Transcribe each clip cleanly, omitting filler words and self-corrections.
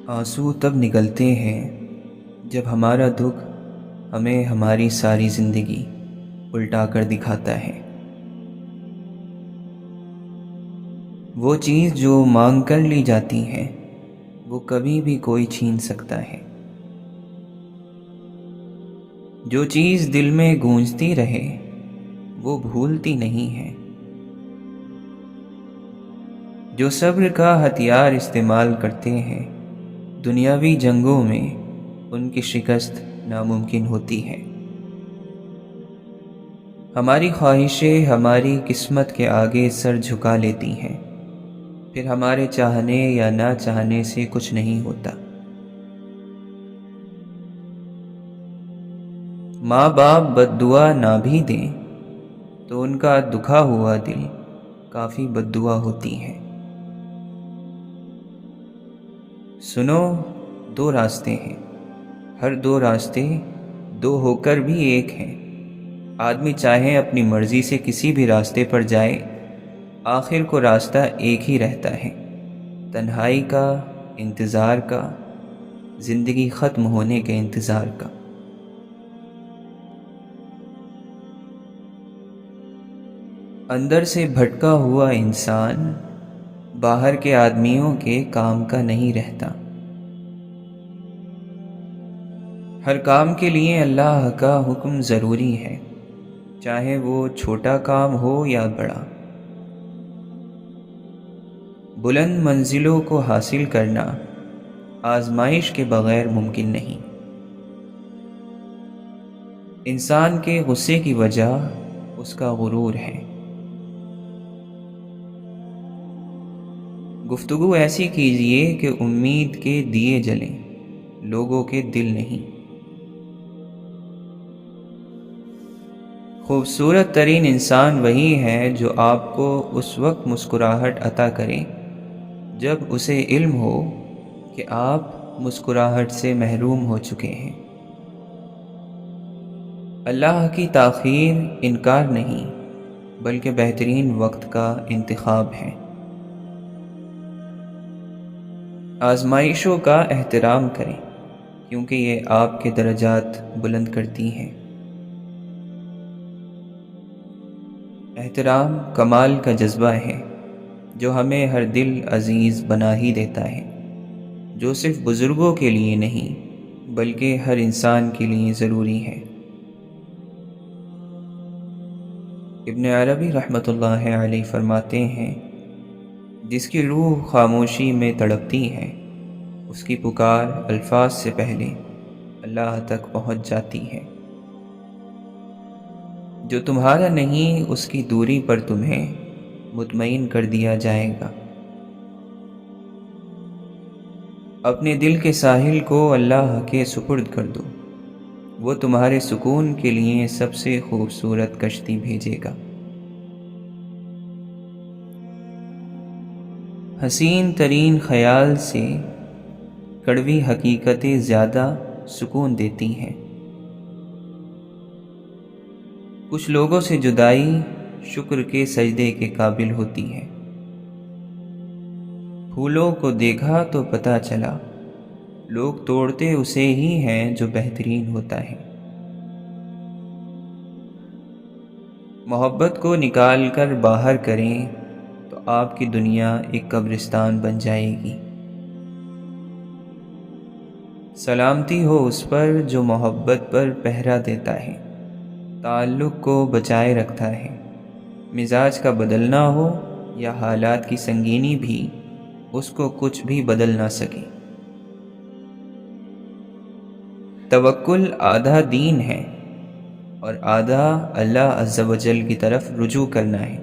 آنسو تب نکلتے ہیں جب ہمارا دکھ ہمیں ہماری ساری زندگی الٹا کر دکھاتا ہے۔ وہ چیز جو مانگ کر لی جاتی ہے وہ کبھی بھی کوئی چھین سکتا ہے۔ جو چیز دل میں گونجتی رہے وہ بھولتی نہیں ہے۔ جو صبر کا ہتھیار استعمال کرتے ہیں دنیاوی جنگوں میں ان کی شکست ناممکن ہوتی ہے۔ ہماری خواہشیں ہماری قسمت کے آگے سر جھکا لیتی ہیں، پھر ہمارے چاہنے یا نہ چاہنے سے کچھ نہیں ہوتا۔ ماں باپ بد دعا نہ بھی دیں تو ان کا دکھا ہوا دل کافی بد دعا ہوتی ہے۔ سنو، دو راستے ہیں، ہر دو راستے دو ہو کر بھی ایک ہیں۔ آدمی چاہے اپنی مرضی سے کسی بھی راستے پر جائے، آخر کو راستہ ایک ہی رہتا ہے، تنہائی کا، انتظار کا، زندگی ختم ہونے کے انتظار کا۔ اندر سے بھٹکا ہوا انسان باہر کے آدمیوں کے کام کا نہیں رہتا۔ ہر کام کے لیے اللہ کا حکم ضروری ہے، چاہے وہ چھوٹا کام ہو یا بڑا۔ بلند منزلوں کو حاصل کرنا آزمائش کے بغیر ممکن نہیں۔ انسان کے غصے کی وجہ اس کا غرور ہے۔ گفتگو ایسی کیجیے کہ امید کے دیے جلیں، لوگوں کے دل نہیں۔ خوبصورت ترین انسان وہی ہے جو آپ کو اس وقت مسکراہٹ عطا کرے جب اسے علم ہو کہ آپ مسکراہٹ سے محروم ہو چکے ہیں۔ اللہ کی تاخیر انکار نہیں بلکہ بہترین وقت کا انتخاب ہے۔ آزمائشوں کا احترام کریں کیونکہ یہ آپ کے درجات بلند کرتی ہیں۔ احترام کمال کا جذبہ ہے جو ہمیں ہر دل عزیز بنا ہی دیتا ہے، جو صرف بزرگوں کے لیے نہیں بلکہ ہر انسان کے لیے ضروری ہے۔ ابن عربی رحمۃ اللہ علیہ فرماتے ہیں، جس کی روح خاموشی میں تڑپتی ہے اس کی پکار الفاظ سے پہلے اللہ تک پہنچ جاتی ہے۔ جو تمہارا نہیں اس کی دوری پر تمہیں مطمئن کر دیا جائے گا۔ اپنے دل کے ساحل کو اللہ کے سپرد کر دو، وہ تمہارے سکون کے لیے سب سے خوبصورت کشتی بھیجے گا۔ حسین ترین خیال سے کڑوی حقیقتیں زیادہ سکون دیتی ہیں۔ کچھ لوگوں سے جدائی شکر کے سجدے کے قابل ہوتی ہے۔ پھولوں کو دیکھا تو پتہ چلا لوگ توڑتے اسے ہی ہیں جو بہترین ہوتا ہے۔ محبت کو نکال کر باہر کریں تو آپ کی دنیا ایک قبرستان بن جائے گی۔ سلامتی ہو اس پر جو محبت پر پہرا دیتا ہے، تعلق کو بچائے رکھتا ہے۔ مزاج کا بدلنا ہو یا حالات کی سنگینی بھی اس کو کچھ بھی بدل نہ سکے۔ توکل آدھا دین ہے اور آدھا اللہ عز و جل کی طرف رجوع کرنا ہے۔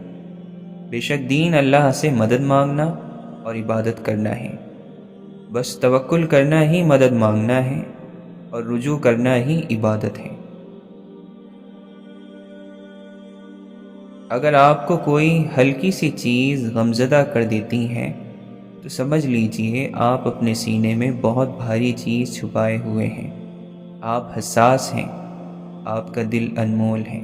بے شک دین اللہ سے مدد مانگنا اور عبادت کرنا ہے، بس توکل کرنا ہی مدد مانگنا ہے اور رجوع کرنا ہی عبادت ہے۔ اگر آپ کو کوئی ہلکی سی چیز غمزدہ کر دیتی ہے تو سمجھ لیجئے آپ اپنے سینے میں بہت بھاری چیز چھپائے ہوئے ہیں۔ آپ حساس ہیں، آپ کا دل انمول ہے۔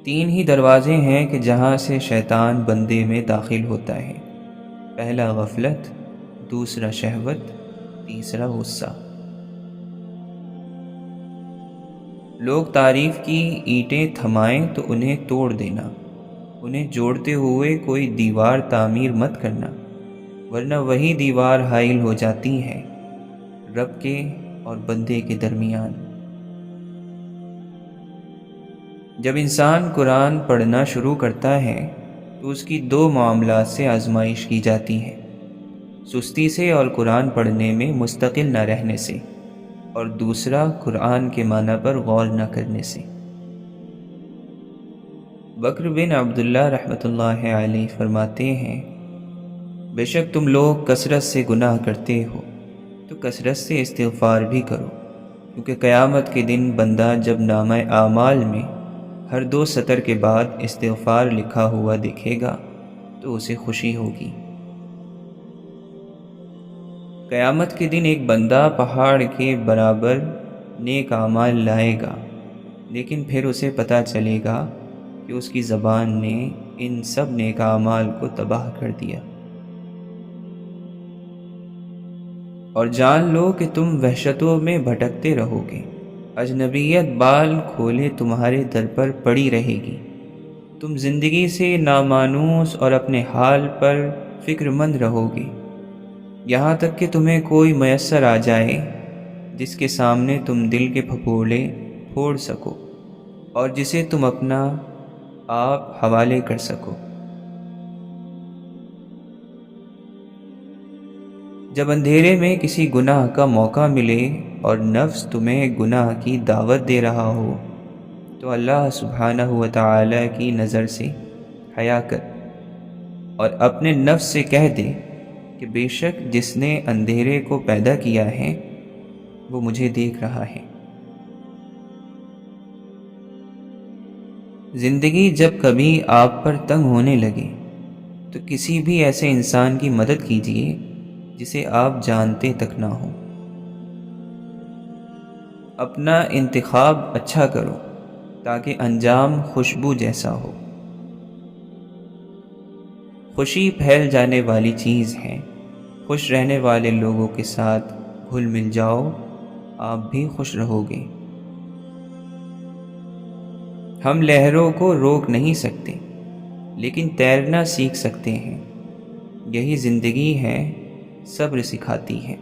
3 ہی دروازے ہیں کہ جہاں سے شیطان بندے میں داخل ہوتا ہے، پہلا غفلت، دوسرا شہوت، تیسرا غصہ۔ لوگ تعریف کی اینٹیں تھمائیں تو انہیں توڑ دینا، انہیں جوڑتے ہوئے کوئی دیوار تعمیر مت کرنا، ورنہ وہی دیوار حائل ہو جاتی ہے رب کے اور بندے کے درمیان۔ جب انسان قرآن پڑھنا شروع کرتا ہے تو اس کی دو معاملات سے آزمائش کی جاتی ہے، سستی سے اور قرآن پڑھنے میں مستقل نہ رہنے سے، اور دوسرا قرآن کے معنی پر غور نہ کرنے سے۔ بکر بن عبداللہ رحمۃ اللہ علیہ فرماتے ہیں، بے شک تم لوگ کثرت سے گناہ کرتے ہو تو کثرت سے استغفار بھی کرو، کیونکہ قیامت کے دن بندہ جب نامہ اعمال میں ہر 2 سطر کے بعد استغفار لکھا ہوا دیکھے گا تو اسے خوشی ہوگی۔ قیامت کے دن ایک بندہ پہاڑ کے برابر نیک اعمال لائے گا، لیکن پھر اسے پتہ چلے گا کہ اس کی زبان نے ان سب نیک اعمال کو تباہ کر دیا۔ اور جان لو کہ تم وحشتوں میں بھٹکتے رہو گے، اجنبیت بال کھولے تمہارے در پر پڑی رہے گی، تم زندگی سے نامانوس اور اپنے حال پر فکر مند رہو گے، یہاں تک کہ تمہیں کوئی میسر آ جائے جس کے سامنے تم دل کے پھپھوڑے پھوڑ سکو اور جسے تم اپنا آپ حوالے کر سکو۔ جب اندھیرے میں کسی گناہ کا موقع ملے اور نفس تمہیں گناہ کی دعوت دے رہا ہو تو اللہ سبحانہ وتعالی کی نظر سے حیا کر اور اپنے نفس سے کہہ دے کہ بے شک جس نے اندھیرے کو پیدا کیا ہے وہ مجھے دیکھ رہا ہے۔ زندگی جب کبھی آپ پر تنگ ہونے لگے تو کسی بھی ایسے انسان کی مدد کیجیے جسے آپ جانتے تک نہ ہو۔ اپنا انتخاب اچھا کرو تاکہ انجام خوشبو جیسا ہو۔ خوشی پھیل جانے والی چیز ہے، خوش رہنے والے لوگوں کے ساتھ گھل مل جاؤ، آپ بھی خوش رہو گے۔ ہم لہروں کو روک نہیں سکتے لیکن تیرنا سیکھ سکتے ہیں، یہی زندگی ہے، صبر سکھاتی ہے۔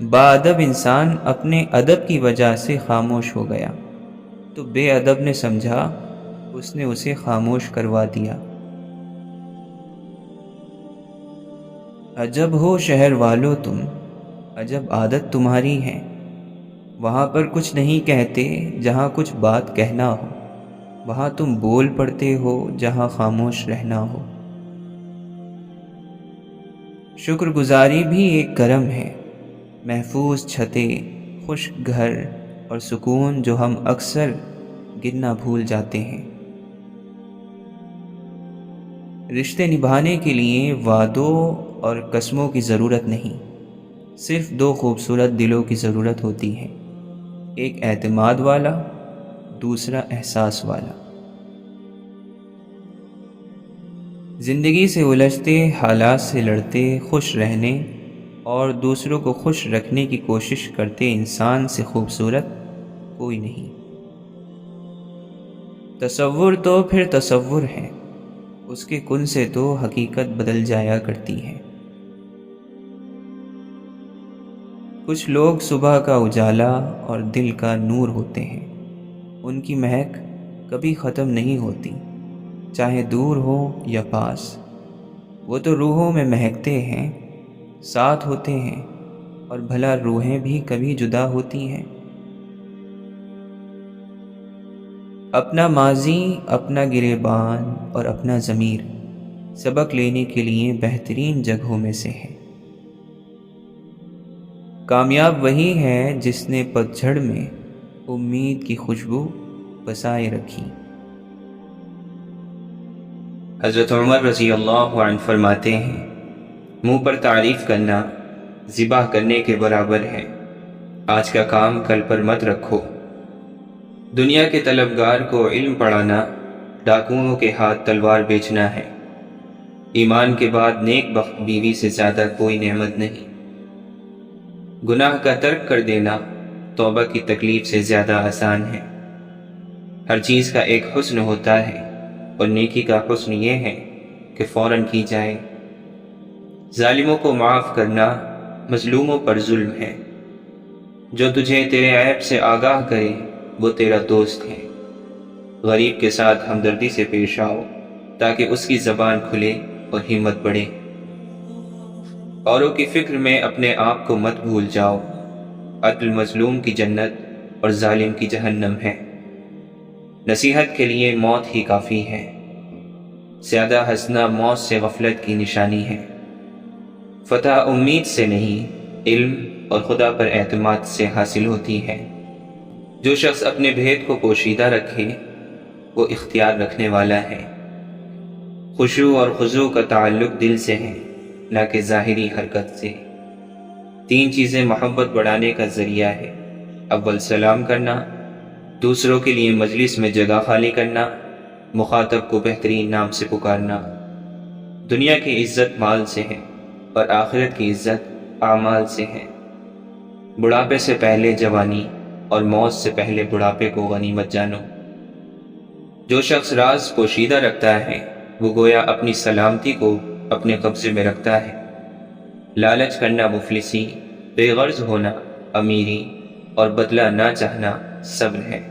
باادب انسان اپنے ادب کی وجہ سے خاموش ہو گیا تو بے ادب نے سمجھا اس نے اسے خاموش کروا دیا۔ عجب ہو شہر والو تم، عجب عادت تمہاری ہے، وہاں پر کچھ نہیں کہتے جہاں کچھ بات کہنا ہو، وہاں تم بول پڑتے ہو جہاں خاموش رہنا ہو۔ شکر گزاری بھی ایک کرم ہے، محفوظ چھتیں، خشک گھر اور سکون جو ہم اکثر گننا بھول جاتے ہیں۔ رشتے نبھانے کے لیے وعدوں اور قسموں کی ضرورت نہیں، صرف 2 خوبصورت دلوں کی ضرورت ہوتی ہے، ایک اعتماد والا، دوسرا احساس والا۔ زندگی سے الجھتے، حالات سے لڑتے، خوش رہنے اور دوسروں کو خوش رکھنے کی کوشش کرتے انسان سے خوبصورت کوئی نہیں۔ تصور تو پھر تصور ہے، اس کے کن سے تو حقیقت بدل جایا کرتی ہے۔ کچھ لوگ صبح کا اجالا اور دل کا نور ہوتے ہیں، ان کی مہک کبھی ختم نہیں ہوتی، چاہے دور ہو یا پاس، وہ تو روحوں میں مہکتے ہیں، ساتھ ہوتے ہیں، اور بھلا روحیں بھی کبھی جدا ہوتی ہیں؟ اپنا ماضی، اپنا گریبان اور اپنا ضمیر سبق لینے کے لیے بہترین جگہوں میں سے ہے۔ کامیاب وہی ہے جس نے پتجھڑ میں امید کی خوشبو بسائے رکھی۔ حضرت عمر رضی اللہ عنہ فرماتے ہیں، منہ پر تعریف کرنا ذبح کرنے کے برابر ہے، آج کا کام کل پر مت رکھو۔ دنیا کے طلبگار کو علم پڑھانا ڈاکوؤں کے ہاتھ تلوار بیچنا ہے۔ ایمان کے بعد نیک بخت بیوی سے زیادہ کوئی نعمت نہیں۔ گناہ کا ترک کر دینا توبہ کی تکلیف سے زیادہ آسان ہے۔ ہر چیز کا ایک حسن ہوتا ہے اور نیکی کا حسن یہ ہے کہ فوراً کی جائے۔ ظالموں کو معاف کرنا مظلوموں پر ظلم ہے۔ جو تجھے تیرے عیب سے آگاہ کرے وہ تیرا دوست ہے۔ غریب کے ساتھ ہمدردی سے پیش آؤ تاکہ اس کی زبان کھلے اور ہمت بڑھے۔ اوروں کی فکر میں اپنے آپ کو مت بھول جاؤ۔ عدل مظلوم کی جنت اور ظالم کی جہنم ہے۔ نصیحت کے لیے موت ہی کافی ہے۔ زیادہ ہنسنا موت سے غفلت کی نشانی ہے۔ فتح امید سے نہیں، علم اور خدا پر اعتماد سے حاصل ہوتی ہے۔ جو شخص اپنے بھید کو پوشیدہ رکھے وہ اختیار رکھنے والا ہے۔ خشوع اور خضوع کا تعلق دل سے ہے نہ کہ ظاہری حرکت سے۔ 3 چیزیں محبت بڑھانے کا ذریعہ ہے۔ اول سلام کرنا، دوسروں کے لیے مجلس میں جگہ خالی کرنا، مخاطب کو بہترین نام سے پکارنا۔ دنیا کی عزت مال سے ہے اور آخرت کی عزت اعمال سے ہے۔ بڑھاپے سے پہلے جوانی اور موت سے پہلے بڑھاپے کو غنیمت جانو۔ جو شخص راز پوشیدہ رکھتا ہے وہ گویا اپنی سلامتی کو اپنے قبضے میں رکھتا ہے۔ لالچ کرنا مفلسی، بے غرض ہونا امیری اور بدلہ نہ چاہنا صبر ہے۔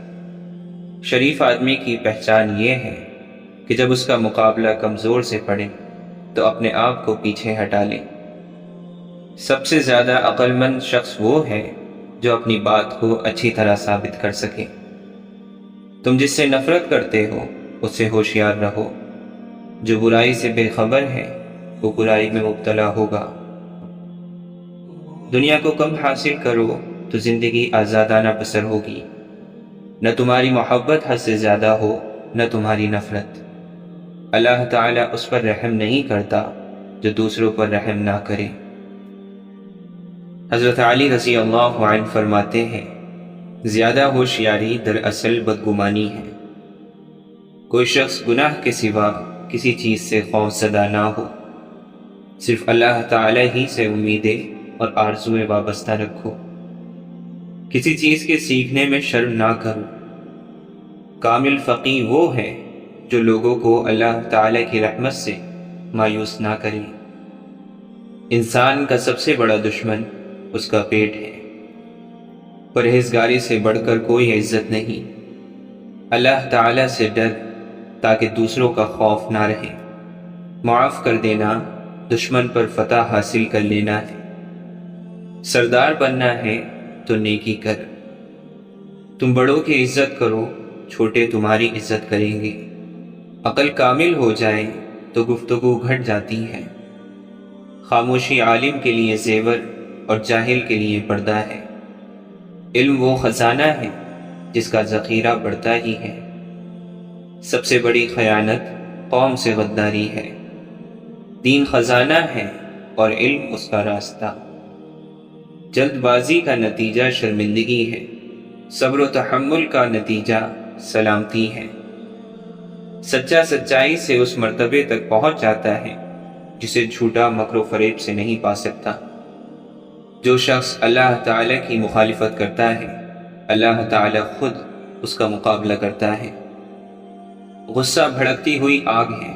شریف آدمی کی پہچان یہ ہے کہ جب اس کا مقابلہ کمزور سے پڑے تو اپنے آپ کو پیچھے ہٹا لے۔ سب سے زیادہ عقل مند شخص وہ ہے جو اپنی بات کو اچھی طرح ثابت کر سکے۔ تم جس سے نفرت کرتے ہو اس سے ہوشیار رہو۔ جو برائی سے بے خبر ہے وہ برائی میں مبتلا ہوگا۔ دنیا کو کم حاصل کرو تو زندگی آزادانہ بسر ہوگی۔ نہ تمہاری محبت حد سے زیادہ ہو نہ تمہاری نفرت۔ اللہ تعالیٰ اس پر رحم نہیں کرتا جو دوسروں پر رحم نہ کرے۔ حضرت علی رضی اللہ عنہ فرماتے ہیں، زیادہ ہوشیاری دراصل بدگمانی ہے۔ کوئی شخص گناہ کے سوا کسی چیز سے خوف زدہ نہ ہو، صرف اللہ تعالی ہی سے امیدیں اور آرزویں وابستہ رکھو۔ کسی چیز کے سیکھنے میں شرم نہ کرو۔ کامل فقیہ وہ ہے جو لوگوں کو اللہ تعالی کی رحمت سے مایوس نہ کرے۔ انسان کا سب سے بڑا دشمن اس کا پیٹ ہے۔ پرہیزگاری سے بڑھ کر کوئی عزت نہیں۔ اللہ تعالی سے ڈر تاکہ دوسروں کا خوف نہ رہے۔ معاف کر دینا دشمن پر فتح حاصل کر لینا ہے۔ سردار بننا ہے تو نیکی کر۔ تم بڑوں کی عزت کرو، چھوٹے تمہاری عزت کریں گے۔ عقل کامل ہو جائے تو گفتگو گھٹ جاتی ہے۔ خاموشی عالم کے لیے زیور اور جاہل کے لیے پردہ ہے۔ علم وہ خزانہ ہے جس کا ذخیرہ بڑھتا ہی ہے۔ سب سے بڑی خیانت قوم سے غداری ہے۔ دین خزانہ ہے اور علم اس کا راستہ۔ جلد بازی کا نتیجہ شرمندگی ہے، صبر و تحمل کا نتیجہ سلامتی ہے۔ سچا سچائی سے اس مرتبے تک پہنچ جاتا ہے جسے جھوٹا مکر و فریب سے نہیں پا سکتا۔ جو شخص اللہ تعالی کی مخالفت کرتا ہے اللہ تعالی خود اس کا مقابلہ کرتا ہے۔ غصہ بھڑکتی ہوئی آگ ہے،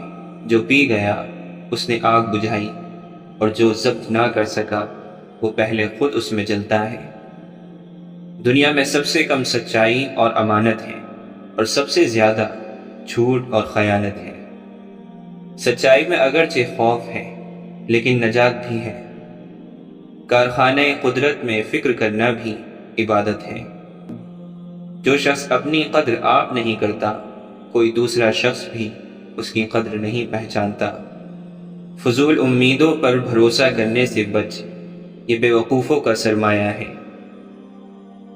جو پی گیا اس نے آگ بجھائی، اور جو ضبط نہ کر سکا وہ پہلے خود اس میں جلتا ہے۔ دنیا میں سب سے کم سچائی اور امانت ہے اور سب سے زیادہ جھوٹ اور خیانت ہے۔ سچائی میں اگرچہ خوف ہے لیکن نجات بھی ہے۔ کارخانہ قدرت میں فکر کرنا بھی عبادت ہے۔ جو شخص اپنی قدر آپ نہیں کرتا کوئی دوسرا شخص بھی اس کی قدر نہیں پہچانتا۔ فضول امیدوں پر بھروسہ کرنے سے بچ، یہ بے وقوفوں کا سرمایہ ہے۔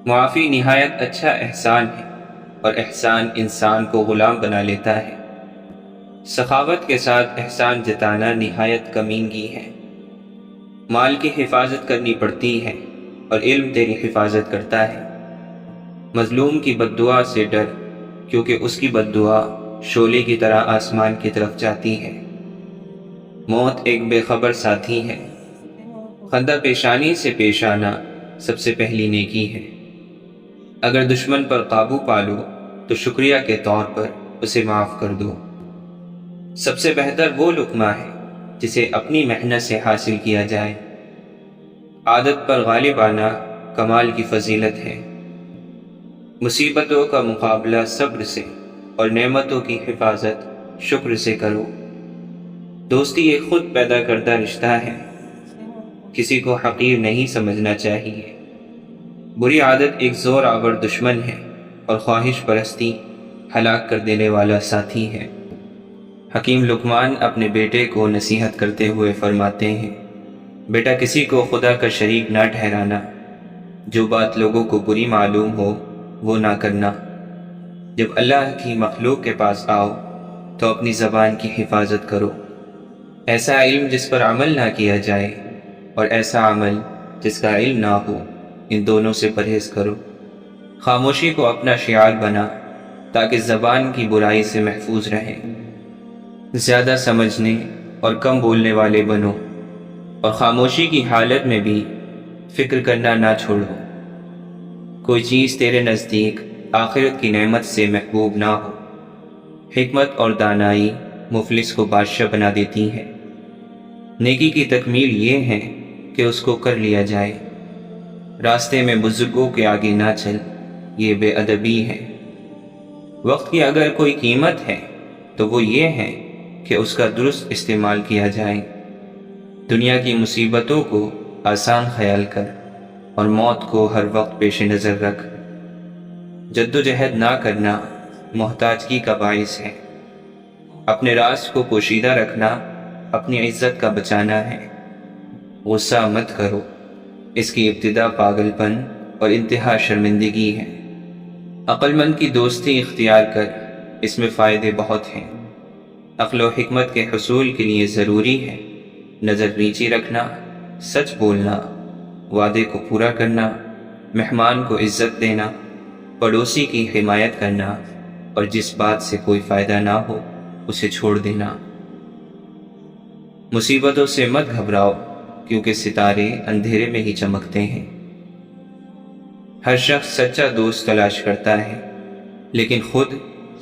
معافی نہایت اچھا احسان ہے اور احسان انسان کو غلام بنا لیتا ہے۔ سخاوت کے ساتھ احسان جتانا نہایت کمینگی ہے۔ مال کی حفاظت کرنی پڑتی ہے اور علم تیری حفاظت کرتا ہے۔ مظلوم کی بد دعا سے ڈر، کیونکہ اس کی بد دعا شعلے کی طرح آسمان کی طرف جاتی ہے۔ موت ایک بے خبر ساتھی ہے۔ خندہ پیشانی سے پیش آنا سب سے پہلی نیکی ہے۔ اگر دشمن پر قابو پالو تو شکریہ کے طور پر اسے معاف کر دو۔ سب سے بہتر وہ لقمہ ہے جسے اپنی محنت سے حاصل کیا جائے۔ عادت پر غالب آنا کمال کی فضیلت ہے۔ مصیبتوں کا مقابلہ صبر سے اور نعمتوں کی حفاظت شکر سے کرو۔ دوستی ایک خود پیدا کردہ رشتہ ہے، کسی کو حقیر نہیں سمجھنا چاہیے۔ بری عادت ایک زور آور دشمن ہے اور خواہش پرستی ہلاک کر دینے والا ساتھی ہے۔ حکیم لقمان اپنے بیٹے کو نصیحت کرتے ہوئے فرماتے ہیں، بیٹا کسی کو خدا کا شریک نہ ٹھہرانا، جو بات لوگوں کو بری معلوم ہو وہ نہ کرنا۔ جب اللہ کی مخلوق کے پاس آؤ تو اپنی زبان کی حفاظت کرو۔ ایسا علم جس پر عمل نہ کیا جائے اور ایسا عمل جس کا علم نہ ہو، ان دونوں سے پرہیز کرو۔ خاموشی کو اپنا شعار بنا تاکہ زبان کی برائی سے محفوظ رہے۔ زیادہ سمجھنے اور کم بولنے والے بنو، اور خاموشی کی حالت میں بھی فکر کرنا نہ چھوڑو۔ کوئی چیز تیرے نزدیک آخرت کی نعمت سے محبوب نہ ہو۔ حکمت اور دانائی مفلس کو بادشاہ بنا دیتی ہے۔ نیکی کی تکمیل یہ ہے کہ اس کو کر لیا جائے۔ راستے میں بزرگوں کے آگے نہ چل، یہ بے ادبی ہے۔ وقت کی اگر کوئی قیمت ہے تو وہ یہ ہے کہ اس کا درست استعمال کیا جائے۔ دنیا کی مصیبتوں کو آسان خیال کر اور موت کو ہر وقت پیش نظر رکھ۔ جدوجہد نہ کرنا محتاجگی کا باعث ہے۔ اپنے راز کو پوشیدہ رکھنا اپنی عزت کا بچانا ہے۔ غصہ مت کرو، اس کی ابتدا پاگل پن اور انتہا شرمندگی ہے۔ عقل مند کی دوستی اختیار کر، اس میں فائدے بہت ہیں۔ عقل و حکمت کے حصول کے لیے ضروری ہے نظر نیچی رکھنا، سچ بولنا، وعدے کو پورا کرنا، مہمان کو عزت دینا، پڑوسی کی حمایت کرنا، اور جس بات سے کوئی فائدہ نہ ہو اسے چھوڑ دینا۔ مصیبتوں سے مت گھبراؤ، کیونکہ ستارے اندھیرے میں ہی چمکتے ہیں۔ ہر شخص سچا دوست تلاش کرتا ہے، لیکن خود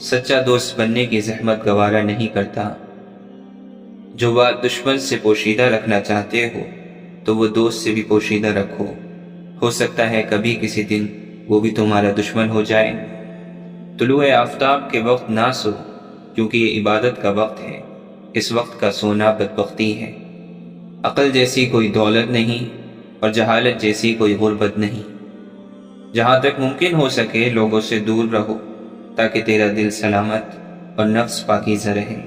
سچا دوست بننے کی زحمت گوارا نہیں کرتا۔ جو بات دشمن سے پوشیدہ رکھنا چاہتے ہو تو وہ دوست سے بھی پوشیدہ رکھو۔ ہو سکتا ہے کبھی کسی دن وہ بھی تمہارا دشمن ہو جائے۔ طلوع آفتاب کے وقت نہ سو، کیونکہ یہ عبادت کا وقت ہے۔ اس وقت کا سونا بدبختی ہے۔ عقل جیسی کوئی دولت نہیں اور جہالت جیسی کوئی غربت نہیں۔ جہاں تک ممکن ہو سکے لوگوں سے دور رہو تاکہ تیرا دل سلامت اور نفس پاکیزہ رہے۔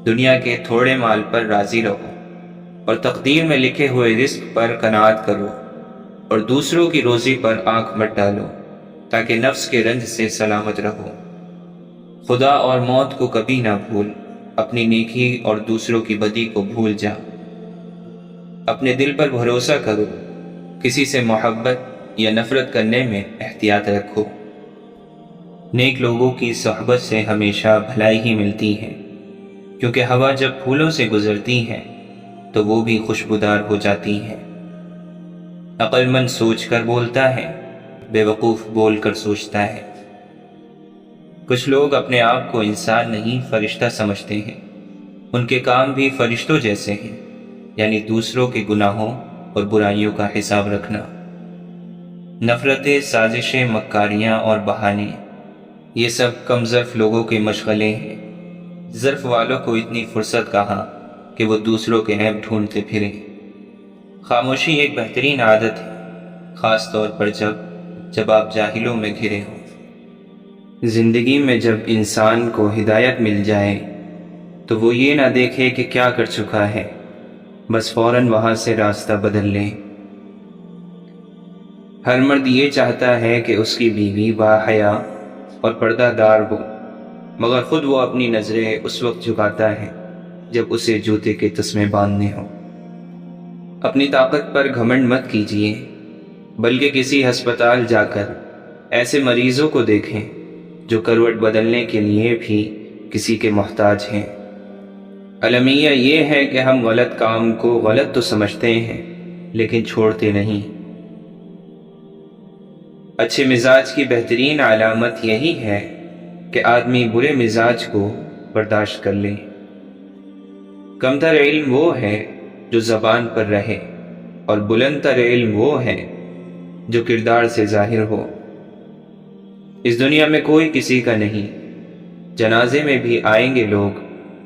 دنیا کے تھوڑے مال پر راضی رہو اور تقدیر میں لکھے ہوئے رزق پر قناعت کرو، اور دوسروں کی روزی پر آنکھ مت ڈالو تاکہ نفس کے رنج سے سلامت رہو۔ خدا اور موت کو کبھی نہ بھول، اپنی نیکی اور دوسروں کی بدی کو بھول جا۔ اپنے دل پر بھروسہ کرو، کسی سے محبت یا نفرت کرنے میں احتیاط رکھو۔ نیک لوگوں کی صحبت سے ہمیشہ بھلائی ہی ملتی ہے، کیونکہ ہوا جب پھولوں سے گزرتی ہے تو وہ بھی خوشبودار ہو جاتی ہے۔ عقل مند سوچ کر بولتا ہے، بے وقوف بول کر سوچتا ہے۔ کچھ لوگ اپنے آپ کو انسان نہیں فرشتہ سمجھتے ہیں۔ ان کے کام بھی فرشتوں جیسے ہیں، یعنی دوسروں کے گناہوں اور برائیوں کا حساب رکھنا۔ نفرتیں، سازشیں، مکاریاں اور بہانے، یہ سب کم ظرف لوگوں کے مشغلے ہیں۔ ظرف والوں کو اتنی فرصت کہاں کہ وہ دوسروں کے عیب ڈھونڈتے پھریں۔ خاموشی ایک بہترین عادت ہے، خاص طور پر جب آپ جاہلوں میں گھرے ہوں۔ زندگی میں جب انسان کو ہدایت مل جائے تو وہ یہ نہ دیکھے کہ کیا کر چکا ہے، بس فوراً وہاں سے راستہ بدل لے۔ ہر مرد یہ چاہتا ہے کہ اس کی بیوی باحیا اور پردہ دار ہو، مگر خود وہ اپنی نظریں اس وقت جھکاتا ہے جب اسے جوتے کے تسمے باندھنے ہوں۔ اپنی طاقت پر گھمنڈ مت کیجیے، بلکہ کسی ہسپتال جا کر ایسے مریضوں کو دیکھیں جو کروٹ بدلنے کے لیے بھی کسی کے محتاج ہیں۔ المیہ یہ ہے کہ ہم غلط کام کو غلط تو سمجھتے ہیں لیکن چھوڑتے نہیں۔ اچھے مزاج کی بہترین علامت یہی ہے کہ آدمی برے مزاج کو برداشت کر لے۔ کمتر علم وہ ہے جو زبان پر رہے، اور بلند تر علم وہ ہے جو کردار سے ظاہر ہو۔ اس دنیا میں کوئی کسی کا نہیں، جنازے میں بھی آئیں گے لوگ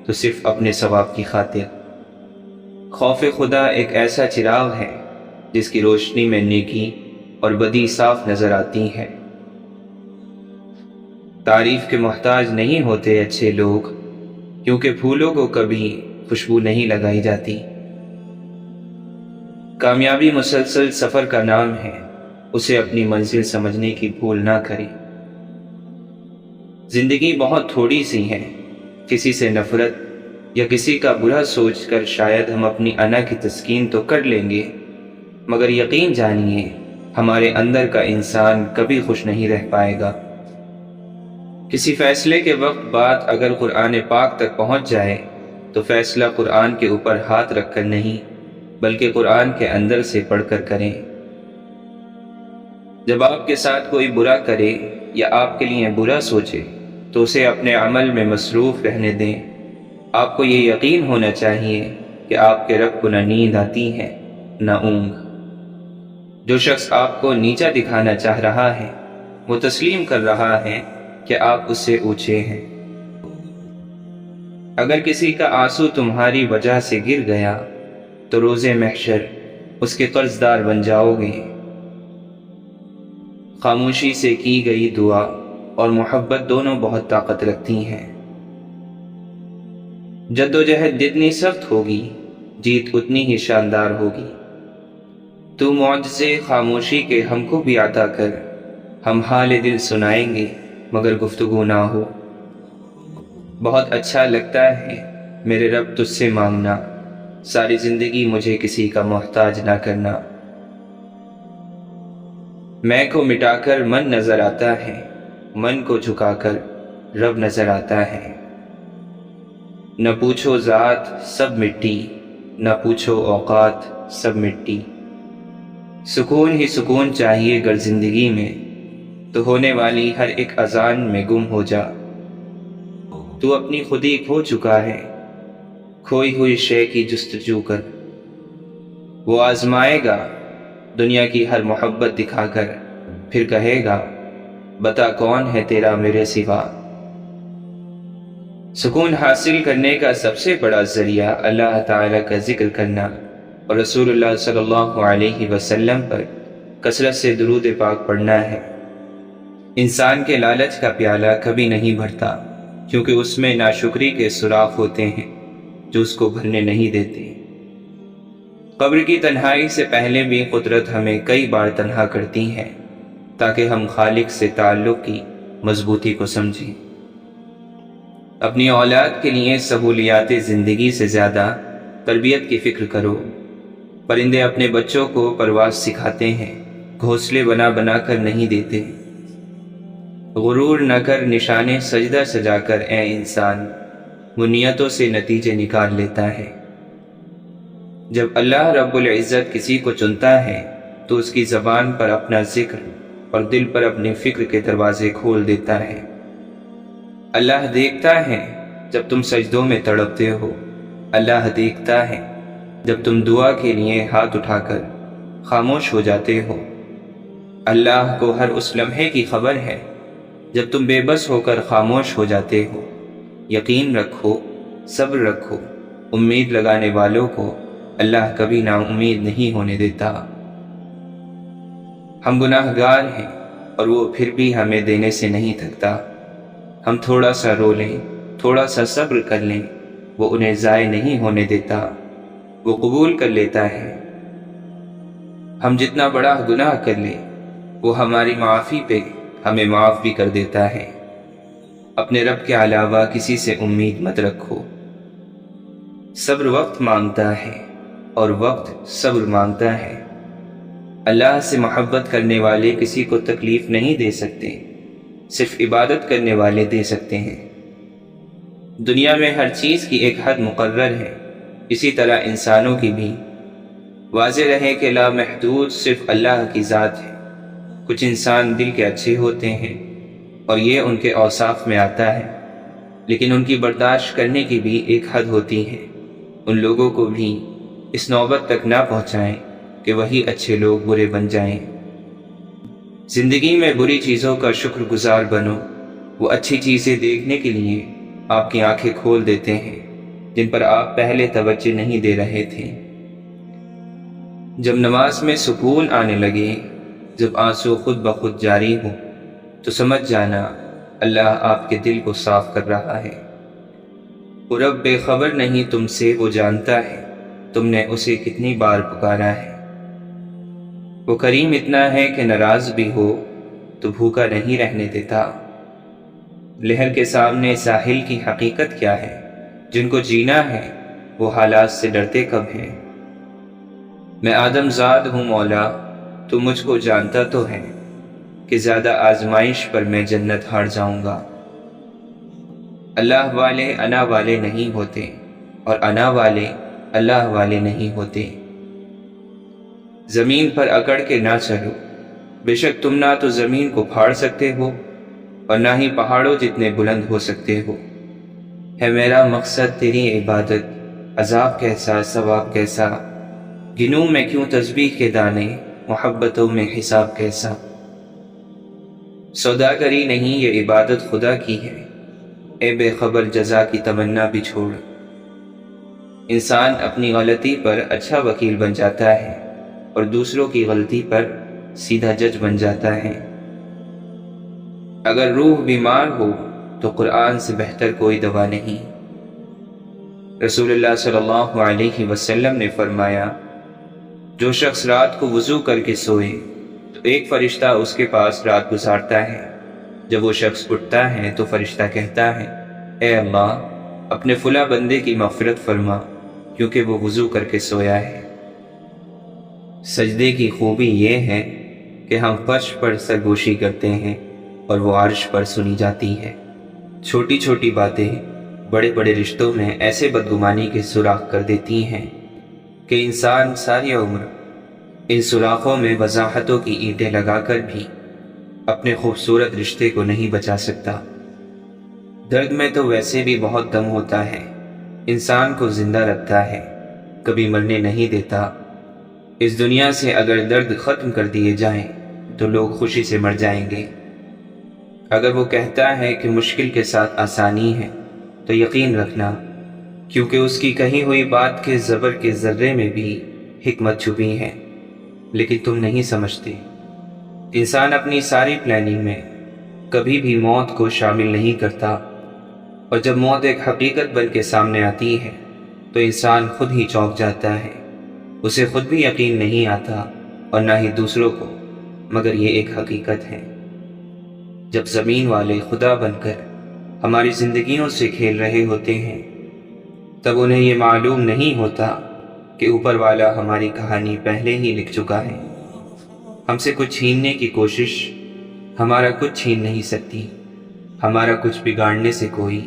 تو صرف اپنے ثواب کی خاطر۔ خوف خدا ایک ایسا چراغ ہے جس کی روشنی میں نیکی اور بدی صاف نظر آتی ہے۔ تعریف کے محتاج نہیں ہوتے اچھے لوگ، کیونکہ پھولوں کو کبھی خوشبو نہیں لگائی جاتی۔ کامیابی مسلسل سفر کا نام ہے، اسے اپنی منزل سمجھنے کی بھول نہ کریں۔ زندگی بہت تھوڑی سی ہے، کسی سے نفرت یا کسی کا برا سوچ کر شاید ہم اپنی انا کی تسکین تو کر لیں گے، مگر یقین جانیے ہمارے اندر کا انسان کبھی خوش نہیں رہ پائے گا۔ کسی فیصلے کے وقت بات اگر قرآن پاک تک پہنچ جائے تو فیصلہ قرآن کے اوپر ہاتھ رکھ کر نہیں بلکہ قرآن کے اندر سے پڑھ کر کریں۔ جب آپ کے ساتھ کوئی برا کرے یا آپ کے لیے برا سوچے تو اسے اپنے عمل میں مصروف رہنے دیں۔ آپ کو یہ یقین ہونا چاہیے کہ آپ کے رب کو نہ نیند آتی ہے نہ اونگ۔ جو شخص آپ کو نیچا دکھانا چاہ رہا ہے وہ تسلیم کر رہا ہے کہ آپ اس سے اونچے ہیں۔ اگر کسی کا آنسو تمہاری وجہ سے گر گیا تو روز محشر اس کے قرض دار بن جاؤ گے۔ خاموشی سے کی گئی دعا اور محبت دونوں بہت طاقت رکھتی ہیں۔ جدوجہد جتنی سخت ہوگی جیت اتنی ہی شاندار ہوگی۔ تو معجزے خاموشی کے ہم کو بھی عطا کر، ہم حال دل سنائیں گے مگر گفتگو نہ ہو۔ بہت اچھا لگتا ہے میرے رب تجھ سے مانگنا، ساری زندگی مجھے کسی کا محتاج نہ کرنا۔ میں کو مٹا کر من نظر آتا ہے، من کو جھکا کر رب نظر آتا ہے۔ نہ پوچھو ذات سب مٹی، نہ پوچھو اوقات سب مٹی۔ سکون ہی سکون چاہیے گر زندگی میں، تو ہونے والی ہر ایک اذان میں گم ہو جا۔ تو اپنی خودی کھو چکا ہے، کھوئی ہوئی شے کی جستجو کر۔ وہ آزمائے گا دنیا کی ہر محبت دکھا کر، پھر کہے گا بتا کون ہے تیرا میرے سوا۔ سکون حاصل کرنے کا سب سے بڑا ذریعہ اللہ تعالیٰ کا ذکر کرنا اور رسول اللہ صلی اللہ علیہ وسلم پر کثرت سے درود پاک پڑھنا ہے۔ انسان کے لالچ کا پیالہ کبھی نہیں بھرتا، کیونکہ اس میں ناشکری کے سوراخ ہوتے ہیں جو اس کو بھرنے نہیں دیتے۔ قبر کی تنہائی سے پہلے بھی قدرت ہمیں کئی بار تنہا کرتی ہے تاکہ ہم خالق سے تعلق کی مضبوطی کو سمجھیں۔ اپنی اولاد کے لیے سہولیات زندگی سے زیادہ تربیت کی فکر کرو۔ پرندے اپنے بچوں کو پرواز سکھاتے ہیں، گھونسلے بنا بنا کر نہیں دیتے۔ غرور نہ کر نشانے سجدہ سجا کر اے انسان، وہ نیتوں سے نتیجے نکال لیتا ہے۔ جب اللہ رب العزت کسی کو چنتا ہے تو اس کی زبان پر اپنا ذکر اور دل پر اپنے فکر کے دروازے کھول دیتا ہے۔ اللہ دیکھتا ہے جب تم سجدوں میں تڑپتے ہو، اللہ دیکھتا ہے جب تم دعا کے لیے ہاتھ اٹھا کر خاموش ہو جاتے ہو۔ اللہ کو ہر اس لمحے کی خبر ہے جب تم بے بس ہو کر خاموش ہو جاتے ہو۔ یقین رکھو، صبر رکھو، امید لگانے والوں کو اللہ کبھی نا امید نہیں ہونے دیتا۔ ہم گناہ گار ہیں اور وہ پھر بھی ہمیں دینے سے نہیں تھکتا۔ ہم تھوڑا سا رو لیں، تھوڑا سا صبر کر لیں، وہ انہیں ضائع نہیں ہونے دیتا، وہ قبول کر لیتا ہے۔ ہم جتنا بڑا گناہ کر لیں وہ ہماری معافی پہ ہمیں معاف بھی کر دیتا ہے۔ اپنے رب کے علاوہ کسی سے امید مت رکھو۔ صبر وقت مانگتا ہے اور وقت صبر مانگتا ہے۔ اللہ سے محبت کرنے والے کسی کو تکلیف نہیں دے سکتے، صرف عبادت کرنے والے دے سکتے ہیں۔ دنیا میں ہر چیز کی ایک حد مقرر ہے، اسی طرح انسانوں کی بھی۔ واضح رہے کہ لامحدود صرف اللہ کی ذات ہے۔ کچھ انسان دل کے اچھے ہوتے ہیں اور یہ ان کے اوصاف میں آتا ہے، لیکن ان کی برداشت کرنے کی بھی ایک حد ہوتی ہے۔ ان لوگوں کو بھی اس نوبت تک نہ پہنچائیں کہ وہی اچھے لوگ برے بن جائیں۔ زندگی میں بری چیزوں کا شکر گزار بنو، وہ اچھی چیزیں دیکھنے کے لیے آپ کی آنکھیں کھول دیتے ہیں جن پر آپ پہلے توجہ نہیں دے رہے تھے۔ جب نماز میں سکون آنے لگے، جب آنسو خود بخود جاری ہو، تو سمجھ جانا اللہ آپ کے دل کو صاف کر رہا ہے۔ وہ رب بے خبر نہیں تم سے، وہ جانتا ہے تم نے اسے کتنی بار پکارا ہے۔ وہ کریم اتنا ہے کہ ناراض بھی ہو تو بھوکا نہیں رہنے دیتا۔ لہر کے سامنے ساحل کی حقیقت کیا ہے؟ جن کو جینا ہے وہ حالات سے ڈرتے کب ہیں؟ میں آدم زاد ہوں مولا، تو مجھ کو جانتا تو ہے کہ زیادہ آزمائش پر میں جنت ہار جاؤں گا۔ اللہ والے انا والے نہیں ہوتے اور انا والے اللہ والے نہیں ہوتے۔ زمین پر اکڑ کے نہ چلو، بے شک تم نہ تو زمین کو پھاڑ سکتے ہو اور نہ ہی پہاڑوں جتنے بلند ہو سکتے ہو۔ ہے میرا مقصد تیری عبادت، عذاب کیسا ثواب کیسا، گنوں میں کیوں تسبیح کے دانے، محبتوں میں حساب کیسا۔ سوداگری نہیں یہ عبادت خدا کی ہے، اے بے خبر جزا کی تمنا بھی چھوڑ۔ انسان اپنی غلطی پر اچھا وکیل بن جاتا ہے اور دوسروں کی غلطی پر سیدھا جج بن جاتا ہے۔ اگر روح بیمار ہو تو قرآن سے بہتر کوئی دوا نہیں۔ رسول اللہ صلی اللہ علیہ وسلم نے فرمایا، جو شخص رات کو وضو کر کے سوئے تو ایک فرشتہ اس کے پاس رات گزارتا ہے۔ جب وہ شخص اٹھتا ہے تو فرشتہ کہتا ہے، اے اللہ اپنے فلاں بندے کی مغفرت فرما کیونکہ وہ وضو کر کے سویا ہے۔ سجدے کی خوبی یہ ہے کہ ہم فرش پر سرگوشی کرتے ہیں اور وہ عرش پر سنی جاتی ہے۔ چھوٹی چھوٹی باتیں بڑے بڑے رشتوں میں ایسے بدگمانی کے سوراخ کر دیتی ہیں کہ انسان ساری عمر ان سوراخوں میں وضاحتوں کی اینٹیں لگا کر بھی اپنے خوبصورت رشتے کو نہیں بچا سکتا۔ درد میں تو ویسے بھی بہت دم ہوتا ہے، انسان کو زندہ رکھتا ہے، کبھی مرنے نہیں دیتا۔ اس دنیا سے اگر درد ختم کر دیے جائیں تو لوگ خوشی سے مر جائیں گے۔ اگر وہ کہتا ہے کہ مشکل کے ساتھ آسانی ہے تو یقین رکھنا، کیونکہ اس کی کہی ہوئی بات کے زبر کے ذرے میں بھی حکمت چھپی ہے، لیکن تم نہیں سمجھتے۔ انسان اپنی ساری پلاننگ میں کبھی بھی موت کو شامل نہیں کرتا، اور جب موت ایک حقیقت بن کے سامنے آتی ہے تو انسان خود ہی چونک جاتا ہے۔ اسے خود بھی یقین نہیں آتا اور نہ ہی دوسروں کو، مگر یہ ایک حقیقت ہے۔ جب زمین والے خدا بن کر ہماری زندگیوں سے کھیل رہے ہوتے ہیں تب انہیں یہ معلوم نہیں ہوتا کہ اوپر والا ہماری کہانی پہلے ہی لکھ چکا ہے۔ ہم سے کچھ چھیننے کی کوشش ہمارا کچھ چھین نہیں سکتی، ہمارا کچھ بگاڑنے سے کوئی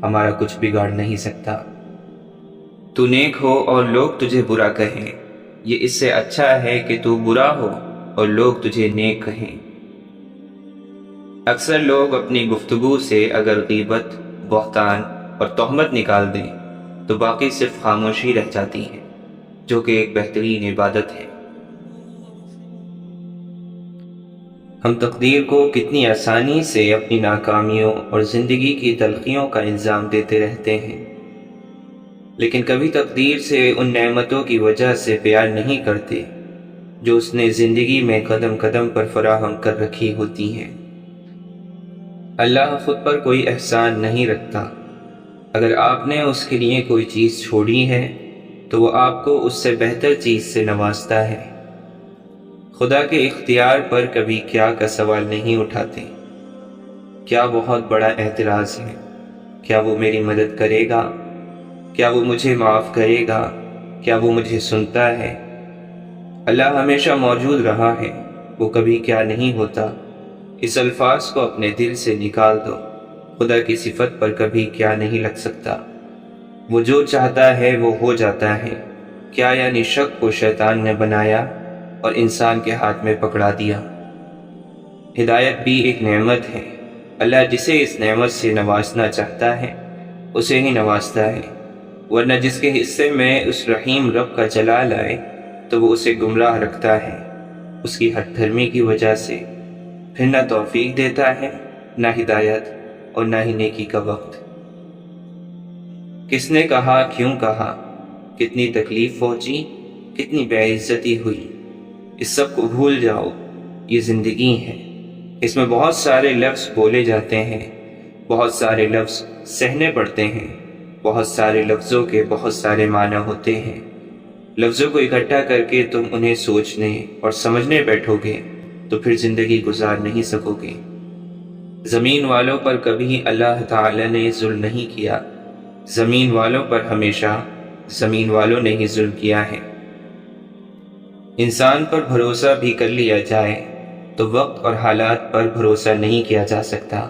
ہمارا کچھ بگاڑ نہیں سکتا۔ تو نیک ہو اور لوگ تجھے برا کہیں، یہ اس سے اچھا ہے کہ تو برا ہو اور لوگ تجھے نیک کہیں۔ اکثر لوگ اپنی گفتگو سے اگر غیبت، بہتان اور تہمت نکال دیں تو باقی صرف خاموشی رہ جاتی ہے، جو کہ ایک بہترین عبادت ہے۔ ہم تقدیر کو کتنی آسانی سے اپنی ناکامیوں اور زندگی کی تلخیوں کا الزام دیتے رہتے ہیں، لیکن کبھی تقدیر سے ان نعمتوں کی وجہ سے پیار نہیں کرتے جو اس نے زندگی میں قدم قدم پر فراہم کر رکھی ہوتی ہیں۔ اللہ خود پر کوئی احسان نہیں رکھتا۔ اگر آپ نے اس کے لیے کوئی چیز چھوڑی ہے تو وہ آپ کو اس سے بہتر چیز سے نوازتا ہے۔ خدا کے اختیار پر کبھی کیا کا سوال نہیں اٹھاتے۔ کیا بہت بڑا اعتراض ہے؟ کیا وہ میری مدد کرے گا؟ کیا وہ مجھے معاف کرے گا؟ کیا وہ مجھے سنتا ہے؟ اللہ ہمیشہ موجود رہا ہے، وہ کبھی کیا نہیں ہوتا۔ اس الفاظ کو اپنے دل سے نکال دو۔ خدا کی صفت پر کبھی کیا نہیں لگ سکتا؟ وہ جو چاہتا ہے وہ ہو جاتا ہے۔ کیا یعنی شک کو شیطان نے بنایا اور انسان کے ہاتھ میں پکڑا دیا؟ ہدایت بھی ایک نعمت ہے۔ اللہ جسے اس نعمت سے نوازنا چاہتا ہے اسے ہی نوازتا ہے، ورنہ جس کے حصے میں اس رحیم رب کا جلال آئے تو وہ اسے گمراہ رکھتا ہے اس کی ہٹ دھرمی کی وجہ سے۔ پھر نہ توفیق دیتا ہے، نہ ہدایت اور نہ ہی نیکی کا وقت۔ کس نے کہا، کیوں کہا، کتنی تکلیف پہنچی، کتنی بے عزتی ہوئی، اس سب کو بھول جاؤ۔ یہ زندگی ہے، اس میں بہت سارے لفظ بولے جاتے ہیں، بہت سارے لفظ سہنے پڑتے ہیں، بہت سارے لفظوں کے بہت سارے معنی ہوتے ہیں۔ لفظوں کو اکٹھا کر کے تم انہیں سوچنے اور سمجھنے بیٹھو گے تو پھر زندگی گزار نہیں سکو گے۔ زمین والوں پر کبھی اللہ تعالی نے ظلم نہیں کیا، زمین والوں پر ہمیشہ زمین والوں نے ہی ظلم کیا ہے۔ انسان پر بھروسہ بھی کر لیا جائے تو وقت اور حالات پر بھروسہ نہیں کیا جا سکتا۔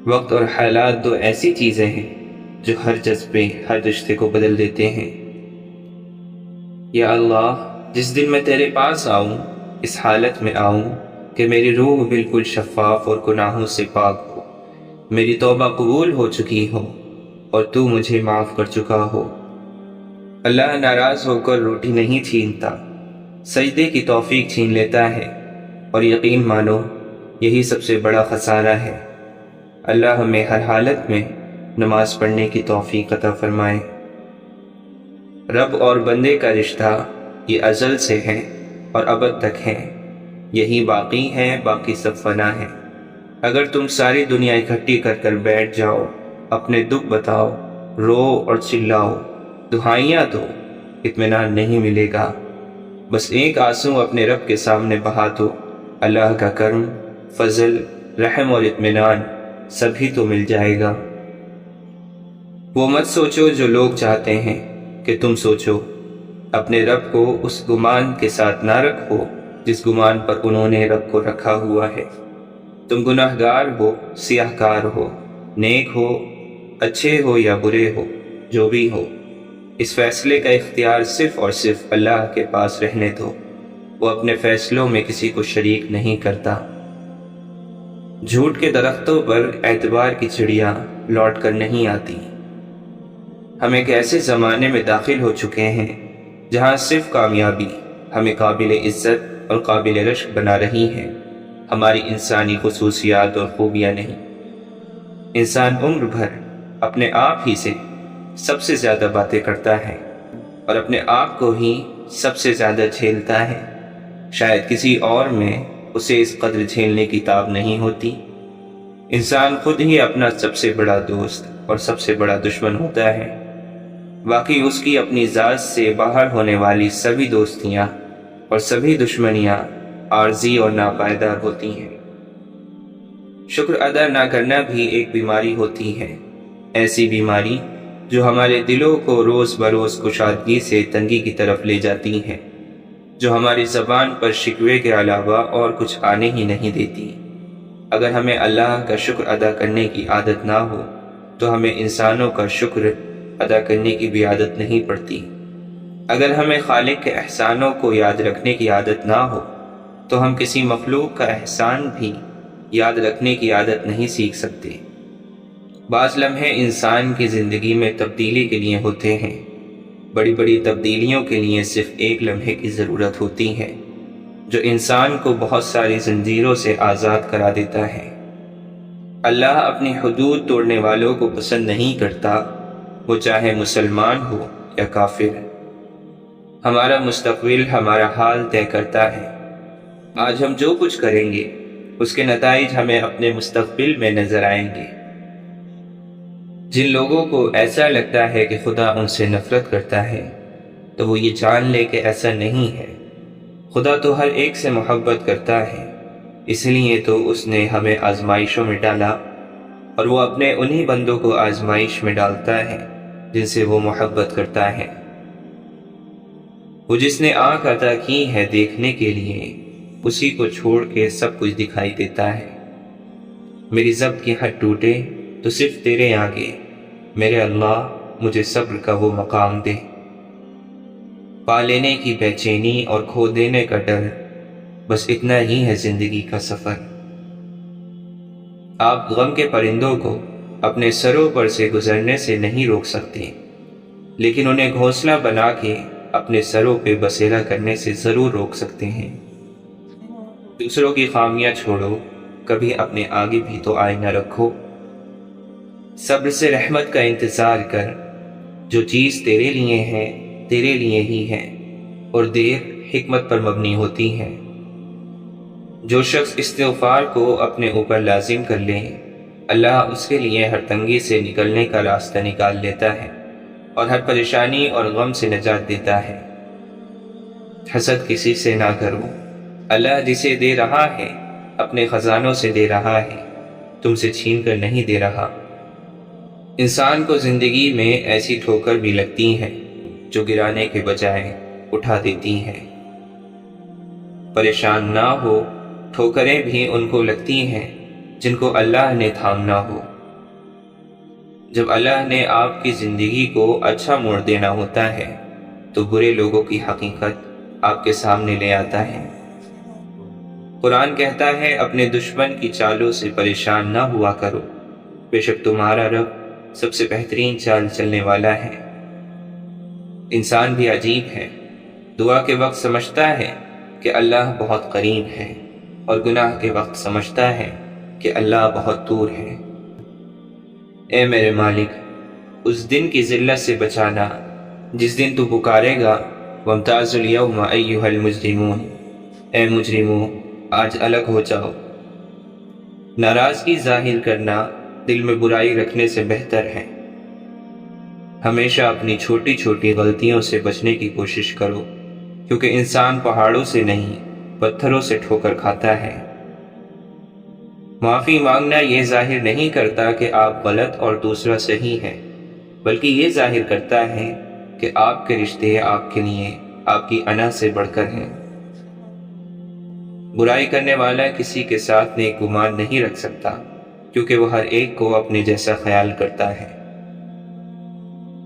وقت اور حالات دو ایسی چیزیں ہیں جو ہر جذبے، ہر رشتے کو بدل دیتے ہیں۔ یا اللہ، جس دن میں تیرے پاس آؤں اس حالت میں آؤں کہ میری روح بالکل شفاف اور گناہوں سے پاک ہو، میری توبہ قبول ہو چکی ہو اور تو مجھے معاف کر چکا ہو۔ اللہ ناراض ہو کر روٹی نہیں چھینتا، سجدے کی توفیق چھین لیتا ہے، اور یقین مانو یہی سب سے بڑا خسارہ ہے۔ اللہ ہمیں ہر حالت میں نماز پڑھنے کی توفیق عطا فرمائے۔ رب اور بندے کا رشتہ یہ ازل سے ہے اور ابد تک ہے، یہی باقی ہے، باقی سب فنا ہے۔ اگر تم ساری دنیا اکٹھی کر بیٹھ جاؤ، اپنے دکھ بتاؤ، رو اور چلاؤ، دہائیاں دو، اطمینان نہیں ملے گا۔ بس ایک آنسو اپنے رب کے سامنے بہا دو، اللہ کا کرم، فضل، رحم اور اطمینان سبھی تو مل جائے گا۔ وہ مت سوچو جو لوگ چاہتے ہیں کہ تم سوچو، اپنے رب کو اس گمان کے ساتھ نہ رکھو جس گمان پر انہوں نے رب کو رکھا ہوا ہے۔ تم گناہگار ہو، سیاہ کار ہو، نیک ہو، اچھے ہو یا برے ہو، جو بھی ہو، اس فیصلے کا اختیار صرف اور صرف اللہ کے پاس رہنے دو۔ وہ اپنے فیصلوں میں کسی کو شریک نہیں کرتا۔ جھوٹ کے درختوں پر اعتبار کی چڑیا لوٹ کر نہیں آتی۔ ہم ایک ایسے زمانے میں داخل ہو چکے ہیں جہاں صرف کامیابی ہمیں قابل عزت اور قابل رشک بنا رہی ہے، ہماری انسانی خصوصیات اور خوبیاں نہیں۔ انسان عمر بھر اپنے آپ ہی سے سب سے زیادہ باتیں کرتا ہے اور اپنے آپ کو ہی سب سے زیادہ جھیلتا ہے۔ شاید کسی اور میں اسے اس قدر جھیلنے کی تاب نہیں ہوتی۔ انسان خود ہی اپنا سب سے بڑا دوست اور سب سے بڑا دشمن ہوتا ہے۔ باقی اس کی اپنی ذات سے باہر ہونے والی سبھی دوستیاں اور سبھی دشمنیاں عارضی اور ناپائیدار ہوتی ہیں۔ شکر ادا نہ کرنا بھی ایک بیماری ہوتی ہے، ایسی بیماری جو ہمارے دلوں کو روز بروز کشادگی سے تنگی کی طرف لے جاتی ہے، جو ہماری زبان پر شکوے کے علاوہ اور کچھ آنے ہی نہیں دیتی۔ اگر ہمیں اللہ کا شکر ادا کرنے کی عادت نہ ہو تو ہمیں انسانوں کا شکر ادا کرنے کی بھی عادت نہیں پڑتی۔ اگر ہمیں خالق کے احسانوں کو یاد رکھنے کی عادت نہ ہو تو ہم کسی مخلوق کا احسان بھی یاد رکھنے کی عادت نہیں سیکھ سکتے۔ بعض لمحے انسان کی زندگی میں تبدیلی کے لیے ہوتے ہیں، بڑی بڑی تبدیلیوں کے لیے صرف ایک لمحے کی ضرورت ہوتی ہے جو انسان کو بہت ساری زنجیروں سے آزاد کرا دیتا ہے۔ اللہ اپنی حدود توڑنے والوں کو پسند نہیں کرتا، وہ چاہے مسلمان ہو یا کافر۔ ہمارا مستقبل ہمارا حال طے کرتا ہے۔ آج ہم جو کچھ کریں گے اس کے نتائج ہمیں اپنے مستقبل میں نظر آئیں گے۔ جن لوگوں کو ایسا لگتا ہے کہ خدا ان سے نفرت کرتا ہے تو وہ یہ جان لے کہ ایسا نہیں ہے۔ خدا تو ہر ایک سے محبت کرتا ہے، اس لیے تو اس نے ہمیں آزمائشوں میں ڈالا، اور وہ اپنے انہی بندوں کو آزمائش میں ڈالتا ہے جن سے وہ محبت کرتا ہے۔ وہ جس نے آنکھ عطا کی ہے دیکھنے کے لیے، اسی کو چھوڑ کے سب کچھ دکھائی دیتا ہے۔ میری ضبط کی حد ٹوٹے تو صرف تیرے آگے میرے اللہ مجھے صبر کا وہ مقام دے۔ پا لینے کی بے چینی اور کھو دینے کا ڈر، بس اتنا ہی ہے زندگی کا سفر۔ آپ غم کے پرندوں کو اپنے سروں پر سے گزرنے سے نہیں روک سکتے، لیکن انہیں گھونسلہ بنا کے اپنے سروں پہ بسیرا کرنے سے ضرور روک سکتے ہیں۔ دوسروں کی خامیاں چھوڑو، کبھی اپنے آگے بھی تو آئینہ رکھو۔ صبر سے رحمت کا انتظار کر، جو چیز تیرے لیے ہے تیرے لیے ہی ہے، اور دیر حکمت پر مبنی ہوتی ہے۔ جو شخص استغفار کو اپنے اوپر لازم کر لے، اللہ اس کے لیے ہر تنگی سے نکلنے کا راستہ نکال لیتا ہے اور ہر پریشانی اور غم سے نجات دیتا ہے۔ حسد کسی سے نہ کرو، اللہ جسے دے رہا ہے اپنے خزانوں سے دے رہا ہے، تم سے چھین کر نہیں دے رہا۔ انسان کو زندگی میں ایسی ٹھوکر بھی لگتی ہے جو گرانے کے بجائے اٹھا دیتی ہے۔ پریشان نہ ہو، ٹھوکریں بھی ان کو لگتی ہیں جن کو اللہ نے تھامنا ہو۔ جب اللہ نے آپ کی زندگی کو اچھا موڑ دینا ہوتا ہے تو برے لوگوں کی حقیقت آپ کے سامنے لے آتا ہے۔ قرآن کہتا ہے اپنے دشمن کی چالوں سے پریشان نہ ہوا کرو، بے شک تمہارا رب سب سے بہترین چال چلنے والا ہے۔ انسان بھی عجیب ہے، دعا کے وقت سمجھتا ہے کہ اللہ بہت قریب ہے، اور گناہ کے وقت سمجھتا ہے کہ اللہ بہت دور ہے۔ اے میرے مالک، اس دن کی ذلت سے بچانا جس دن تو پکارے گا وامتازوا اليوم ایھا المجرمون، اے مجرموں آج الگ ہو جاؤ۔ ناراضگی ظاہر کرنا دل میں برائی رکھنے سے بہتر ہے۔ ہمیشہ اپنی چھوٹی چھوٹی غلطیوں سے بچنے کی کوشش کرو، کیونکہ انسان پہاڑوں سے نہیں پتھروں سے ٹھوکر کھاتا ہے۔ معافی مانگنا یہ ظاہر نہیں کرتا کہ آپ غلط اور دوسرا صحیح ہے، بلکہ یہ ظاہر کرتا ہے کہ آپ کے رشتے آپ کے لیے آپ کی انا سے بڑھ کر ہیں۔ برائی کرنے والا کسی کے ساتھ نیک گمان نہیں رکھ سکتا، کیونکہ وہ ہر ایک کو اپنے جیسا خیال کرتا ہے۔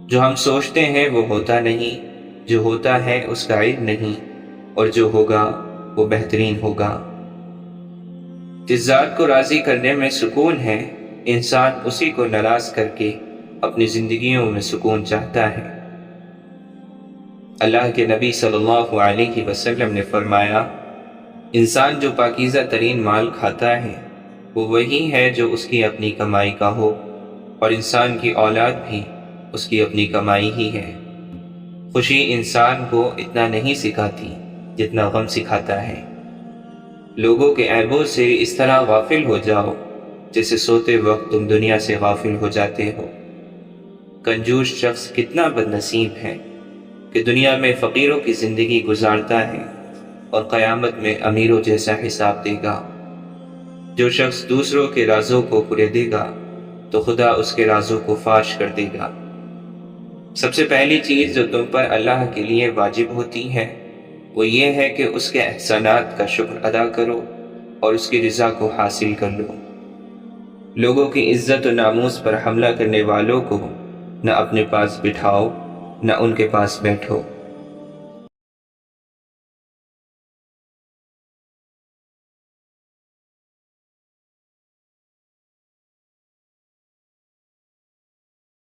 جو ہم سوچتے ہیں وہ ہوتا نہیں، جو ہوتا ہے اس کا علم نہیں، اور جو ہوگا وہ بہترین ہوگا۔ جس ذات کو راضی کرنے میں سکون ہے، انسان اسی کو ناراض کر کے اپنی زندگیوں میں سکون چاہتا ہے۔ اللہ کے نبی صلی اللہ علیہ وسلم نے فرمایا، انسان جو پاکیزہ ترین مال کھاتا ہے وہ وہی ہے جو اس کی اپنی کمائی کا ہو، اور انسان کی اولاد بھی اس کی اپنی کمائی ہی ہے۔ خوشی انسان کو اتنا نہیں سکھاتی جتنا غم سکھاتا ہے۔ لوگوں کے عیبوں سے اس طرح غافل ہو جاؤ جیسے سوتے وقت تم دنیا سے غافل ہو جاتے ہو۔ کنجوس شخص کتنا بد نصیب ہے کہ دنیا میں فقیروں کی زندگی گزارتا ہے اور قیامت میں امیروں جیسا حساب دے گا۔ جو شخص دوسروں کے رازوں کو کھلے گا تو خدا اس کے رازوں کو فاش کر دے گا۔ سب سے پہلی چیز جو تم پر اللہ کے لیے واجب ہوتی ہے وہ یہ ہے کہ اس کے احسانات کا شکر ادا کرو اور اس کی رضا کو حاصل کر لو۔ لوگوں کی عزت و ناموس پر حملہ کرنے والوں کو نہ اپنے پاس بٹھاؤ نہ ان کے پاس بیٹھو۔